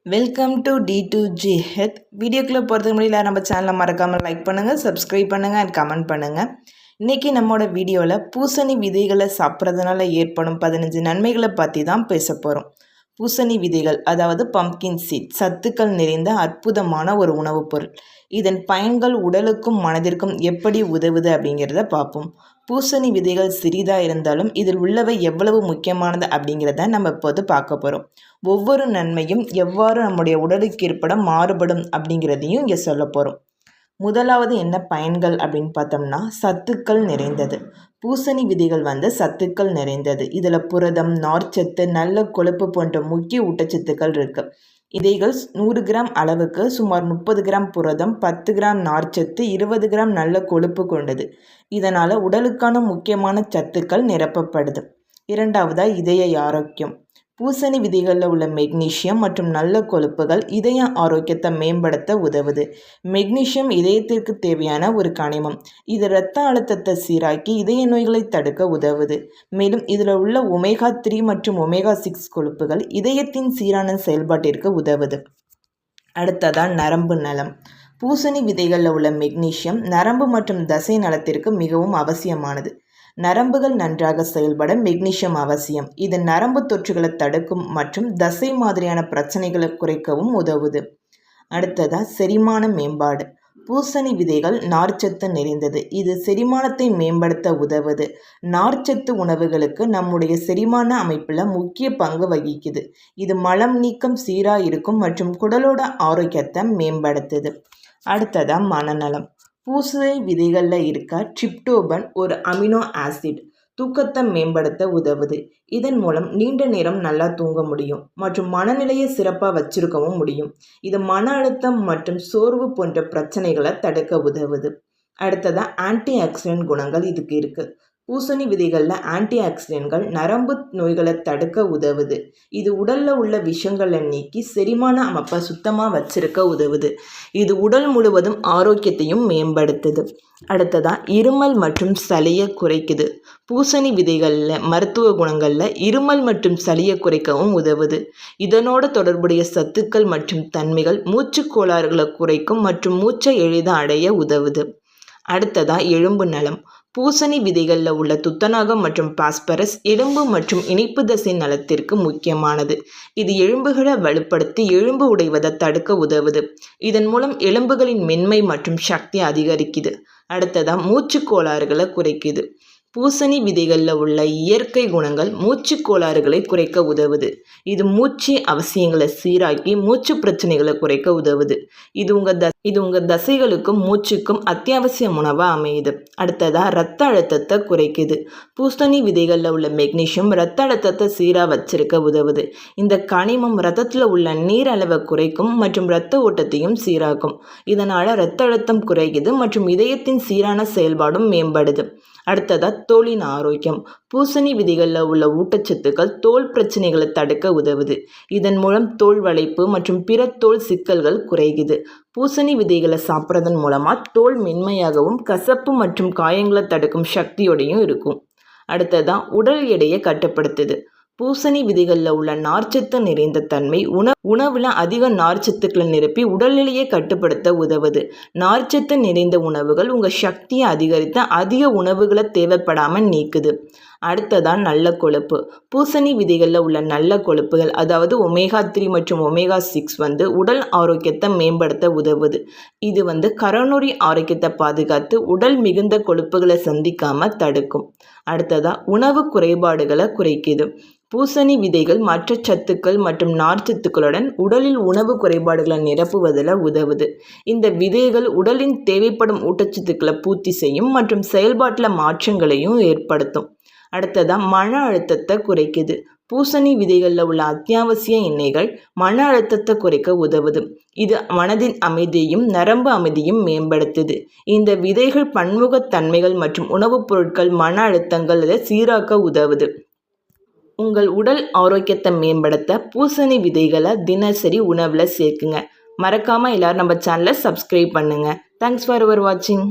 Welcome to D2G health. வீடியோக்குள்ளே போகிறதுக்கு முன்னாடி நம்ம சேனலை மறக்காமல் லைக் பண்ணுங்கள், சப்ஸ்கிரைப் பண்ணுங்கள் அண்ட் கமெண்ட் பண்ணுங்கள். இன்றைக்கி நம்மளோட வீடியோவில் பூசணி விதைகளை சாப்பிட்றதுனால ஏற்படும் 15 நன்மைகளை பற்றி தான் பேச போகிறோம். பூசணி விதைகள் அதாவது பம்ப்கின் சீட் சத்துக்கள் நிறைந்த அற்புதமான ஒரு உணவுப் பொருள். இதன் பயன்கள் உடலுக்கும் மனதிற்கும் எப்படி உதவுது அப்படிங்கிறத பார்ப்போம். பூசணி விதைகள் சிறிதாக இருந்தாலும் இதில் உள்ளவை எவ்வளவு முக்கியமானது அப்படிங்கிறத நம்ம இப்போது பார்க்க போகிறோம். ஒவ்வொரு நன்மையும் எவ்வாறு நம்முடைய உடலுக்கு ஏற்பட மாறுபடும் அப்படிங்கிறதையும் இங்கே சொல்ல போகிறோம். முதலாவது என்ன பயன்கள் அப்படின்னு பார்த்தோம்னா சத்துக்கள் நிறைந்தது. பூசணி விதைகள் சத்துக்கள் நிறைந்தது. இதில் புரதம், நார்ச்சத்து, நல்ல கொழுப்பு போன்ற முக்கிய ஊட்டச்சத்துக்கள் இருக்குது. விதைகள் 100 கிராம் அளவுக்கு சுமார் 30 கிராம் புரதம், 10 கிராம் நார்ச்சத்து, 20 கிராம் நல்ல கொழுப்பு கொண்டது. இதனால் உடலுக்கான முக்கியமான சத்துக்கள் நிரப்பப்படுது. இரண்டாவதாக இதய ஆரோக்கியம். பூசணி விதைகளில் உள்ள மெக்னீசியம் மற்றும் நல்ல கொழுப்புகள் இதய ஆரோக்கியத்தை மேம்படுத்த உதவுது. மெக்னீசியம் இதயத்திற்கு தேவையான ஒரு கனிமம். இது இரத்த அழுத்தத்தை சீராக்கி இதய நோய்களை தடுக்க உதவுது. மேலும் இதில் உள்ள ஒமேகா 3 மற்றும் ஒமேகா 6 கொழுப்புகள் இதயத்தின் சீரான செயல்பாட்டிற்கு உதவுது. அடுத்ததான் நரம்பு நலம். பூசணி விதைகளில் உள்ள மெக்னீசியம் நரம்பு மற்றும் தசை நலத்திற்கு மிகவும் அவசியமானது. நரம்புகள் நன்றாக செயல்பட மெக்னீசியம் அவசியம். இது நரம்பு தொற்றுகளை தடுக்கும் மற்றும் தசை மாதிரியான பிரச்சனைகளை குறைக்கவும் உதவுது. அடுத்ததாக செரிமான மேம்பாடு. பூசணி விதைகள் நார்ச்சத்து நிறைந்தது. இது செரிமானத்தை மேம்படுத்த உதவுது. நார்ச்சத்து உணவுகளுக்கு நம்முடைய செரிமான அமைப்பில் முக்கிய பங்கு வகிக்குது. இது மலம் நீக்கம் சீராக இருக்கும் மற்றும் குடலோட ஆரோக்கியத்தை மேம்படுத்துது. அடுத்ததாக மனநலம். பூசணி விதைகளில் இருக்க டிரிப்டோபன் ஒரு அமினோ ஆசிட் தூக்கத்தை மேம்படுத்த உதவுது. இதன் மூலம் நீண்ட நேரம் நல்லா தூங்க முடியும் மற்றும் மனநிலையை சிறப்பாக வச்சிருக்கவும் முடியும். இது மன அழுத்தம் மற்றும் சோர்வு போன்ற பிரச்சனைகளை தடுக்க உதவுது. அடுத்ததாக ஆன்டி ஆக்சிடென்ட் குணங்கள் இதுக்கு இருக்குது. பூசணி விதைகளில் ஆன்டி ஆக்சிடென்ட்கள் நரம்பு நோய்களை தடுக்க உதவுது. இது உடலில் உள்ள விஷங்களை நீக்கி செரிமான அமைப்பை சுத்தமாக வச்சிருக்க உதவுது. இது உடல் முழுவதும் ஆரோக்கியத்தையும் மேம்படுத்துது. அடுத்ததாக இருமல் மற்றும் சளியை குறைக்குது. பூசணி விதைகளில் மருத்துவ குணங்களில் இருமல் மற்றும் சளியை குறைக்கவும் உதவுது. இதனோட தொடர்புடைய சத்துக்கள் மற்றும் தன்மைகள் மூச்சுக் கோளாறுகளை குறைக்கும் மற்றும் மூச்சை எளிதாக அடைய உதவுது. அடுத்ததாக எலும்பு நலம். பூசணி விதைகளில் உள்ள துத்தநாகம் மற்றும் பாஸ்பரஸ் எலும்பு மற்றும் இணைப்பு தசை நலத்திற்கு முக்கியமானது. இது எலும்புகளை வலுப்படுத்தி எலும்பு உடைவதை தடுக்க உதவுது. இதன் மூலம் எலும்புகளின் மென்மை மற்றும் சக்தி அதிகரிக்குது. அடுத்ததாக மூச்சு கோளாறுகளை குறைக்குது. பூசணி விதைகளில் உள்ள இயற்கை குணங்கள் மூச்சு கோளாறுகளை குறைக்க உதவுது. இது மூச்சு அவசியங்களை சீராக்கி மூச்சு பிரச்சனைகளை குறைக்க உதவுது. இது உங்கள் தசைகளுக்கும் மூச்சுக்கும் அத்தியாவசிய உணவாக அமையுது. அடுத்ததாக இரத்த அழுத்தத்தை குறைக்குது. பூசணி விதைகளில் உள்ள மெக்னீசியம் இரத்த அழுத்தத்தை சீராக வச்சிருக்க உதவுது. இந்த கனிமம் இரத்தத்தில் உள்ள நீர் அளவை குறைக்கும் மற்றும் இரத்த ஓட்டத்தையும் சீராக்கும். இதனால் இரத்த அழுத்தம் குறைக்குது மற்றும் இதயத்தின் சீரான செயல்பாடும் மேம்படுது. அடுத்ததாக தோலின் ஆரோக்கியம். பூசணி விதைகளில் உள்ள ஊட்டச்சத்துக்கள் தோல் பிரச்சனைகளை தடுக்க உதவுது. இதன் மூலம் தோல் வளைப்பு மற்றும் பிற தோல் சிக்கல்கள் குறையுது. பூசணி விதைகளை சாப்பிட்றதன் மூலமாக தோல் மென்மையாகவும் கசப்பு மற்றும் காயங்களை தடுக்கும் சக்தியோடையும் இருக்கும். அடுத்ததான் உடல் எடையை கட்டுப்படுத்துது. பூசணி விதைகளில் உள்ள நார்ச்சத்து நிறைந்த தன்மை உணவில் அதிக நார்ச்சத்துக்களை நிரப்பி உடல்நிலையை கட்டுப்படுத்த உதவுது. நார்ச்சத்து நிறைந்த உணவுகள் உங்கள் சக்தியை அதிகரித்து அதிக உணவுகளை தேவைப்படாமல் நீக்குது. அடுத்ததான் நல்ல கொழுப்பு. பூசணி விதைகளில் உள்ள நல்ல கொழுப்புகள் அதாவது ஒமேகா 3 மற்றும் ஒமேகா 6 உடல் ஆரோக்கியத்தை மேம்படுத்த உதவுது. இது கரோனரி ஆரோக்கியத்தை பாதுகாத்து உடல் மிகுந்த கொழுப்புகளை சந்திக்காமல் தடுக்கும். அடுத்ததாக உணவு குறைபாடுகளை குறைக்குது. பூசணி விதைகள் மற்ற சத்துக்கள் மற்றும் நார்ச்சத்துக்களுடன் உடலில் உணவு குறைபாடுகளை நிரப்புவதில் உதவுது. இந்த விதைகள் உடலின் தேவைப்படும் ஊட்டச்சத்துக்களை பூர்த்தி செய்யும் மற்றும் செயல்பாட்டில் மாற்றங்களையும் ஏற்படுத்தும். அடுத்ததாக மன அழுத்தத்தை குறைக்குது. பூசணி விதைகளில் உள்ள அத்தியாவசிய எண்ணெய்கள் மன அழுத்தத்தை குறைக்க உதவுது. இது மனதின் அமைதியையும் நரம்பு அமைதியும் மேம்படுத்துது. இந்த விதைகள் பன்முகத்தன்மைகள் மற்றும் உணவுப் பொருட்கள் மன அழுத்தங்களை சீராக்க உதவுது. உங்கள் உடல் ஆரோக்கியத்தை மேம்படுத்த பூசணி விதைகளை தினசரி உணவில் சேர்க்குங்க. மறக்காமல் எல்லோரும் நம்ம சேனலை சப்ஸ்கிரைப் பண்ணுங்கள். தேங்க்ஸ் ஃபார் வாட்சிங்.